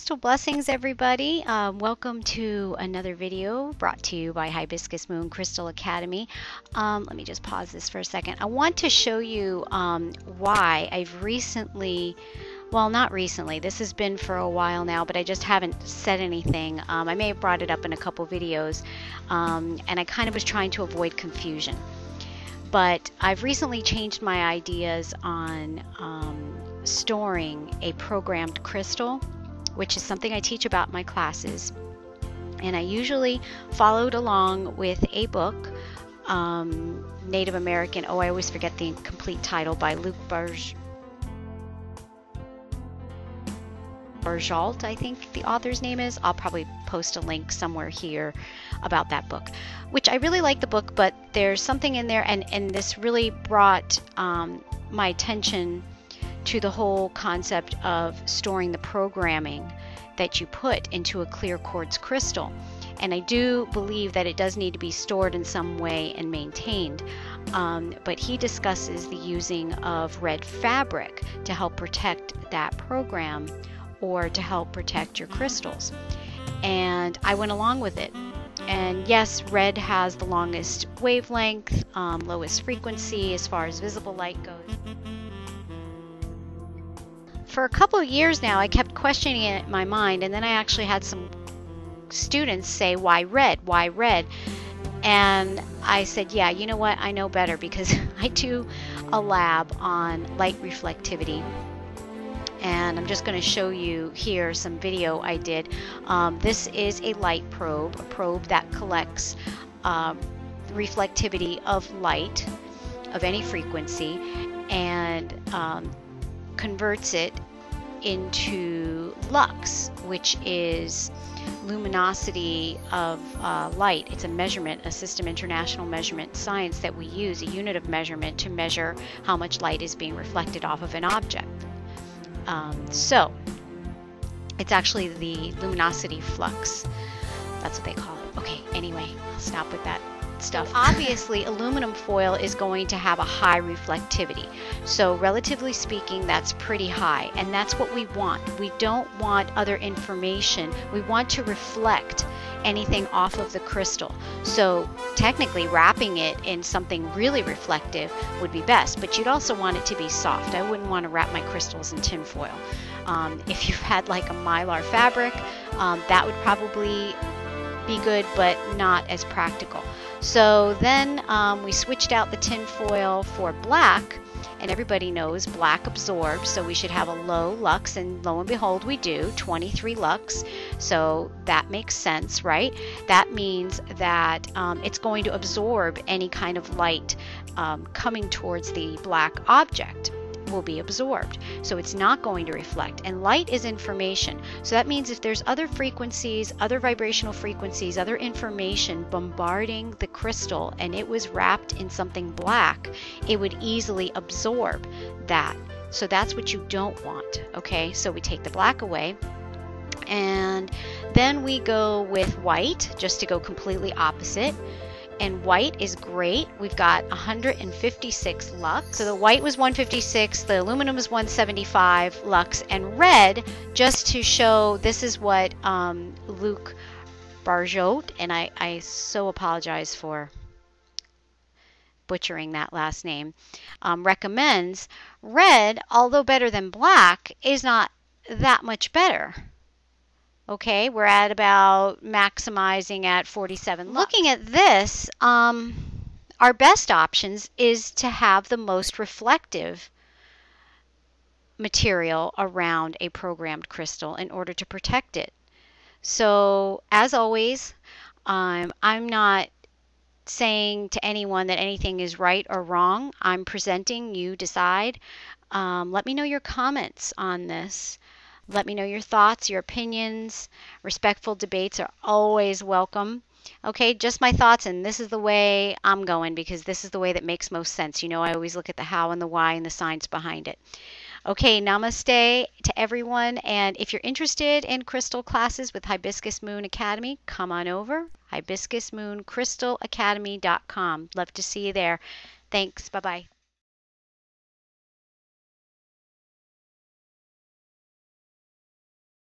Crystal blessings, everybody. Welcome to another video brought to you by Hibiscus Moon Crystal Academy. Let me just pause this for a second. I want to show you why I've recently, well, not recently, this has been for a while now, but I just haven't said anything. I may have brought it up in a couple videos, and I kind of was trying to avoid confusion. But I've recently changed my ideas on storing a programmed crystal, which is something I teach about in my classes. And I usually followed along with a book, Native American, I always forget the complete title, by Luc Barjault, I think the author's name is. I'll probably post a link somewhere here about that book, which I really like the book, but there's something in there, and this really brought my attention to the whole concept of storing the programming that you put into a clear quartz crystal. And I do believe that it does need to be stored in some way and maintained. But he discusses the using of red fabric to help protect that program or to help protect your crystals. And I went along with it. And yes, red has the longest wavelength, lowest frequency as far as visible light goes. For a couple of years now, I kept questioning it in my mind, and then I actually had some students say, why red? Why red? And I said, yeah, you know what? I know better, because I do a lab on light reflectivity. And I'm just going to show you here some video I did. This is a light probe, a probe that collects reflectivity of light of any frequency and converts it into lux, which is luminosity of light. It's a measurement, a system international measurement science that we use, a unit of measurement to measure how much light is being reflected off of an object. So it's actually the luminosity flux. That's what they call it. Okay, anyway, I'll stop with that stuff. Obviously, aluminum foil is going to have a high reflectivity. So relatively speaking, that's pretty high. And that's what we want. We don't want other information. We want to reflect anything off of the crystal. So technically wrapping it in something really reflective would be best, but you'd also want it to be soft. I wouldn't want to wrap my crystals in tin foil. If you've had like a mylar fabric, that would probably be good, but not as practical. So then we switched out the tin foil for black, and everybody knows black absorbs, so we should have a low lux, and lo and behold we do, 23 lux. So that makes sense, right? That means that it's going to absorb any kind of light coming towards the black object will be absorbed. So it's not going to reflect. And light is information. So that means if there's other frequencies, other vibrational frequencies, other information bombarding the crystal and it was wrapped in something black, it would easily absorb that. So that's what you don't want. Okay, so we take the black away. And then we go with white, just to go completely opposite. And white is great. We've got 156 lux. So the white was 156, the aluminum is 175 lux, and red, just to show, this is what Luc Barjault, and I so apologize for butchering that last name, recommends. Red, although better than black, is not that much better. Okay, we're at about maximizing at 47 lux. Looking at this, our best options is to have the most reflective material around a programmed crystal in order to protect it. So, as always, I'm not saying to anyone that anything is right or wrong. I'm presenting, you decide. Let me know your comments on this. Let me know your thoughts, your opinions. Respectful debates are always welcome. Okay, just my thoughts, and this is the way I'm going because this is the way that makes most sense. You know, I always look at the how and the why and the science behind it. Okay, namaste to everyone. And if you're interested in crystal classes with Hibiscus Moon Academy, come on over. HibiscusMoonCrystalAcademy.com. Love to see you there. Thanks. Bye-bye.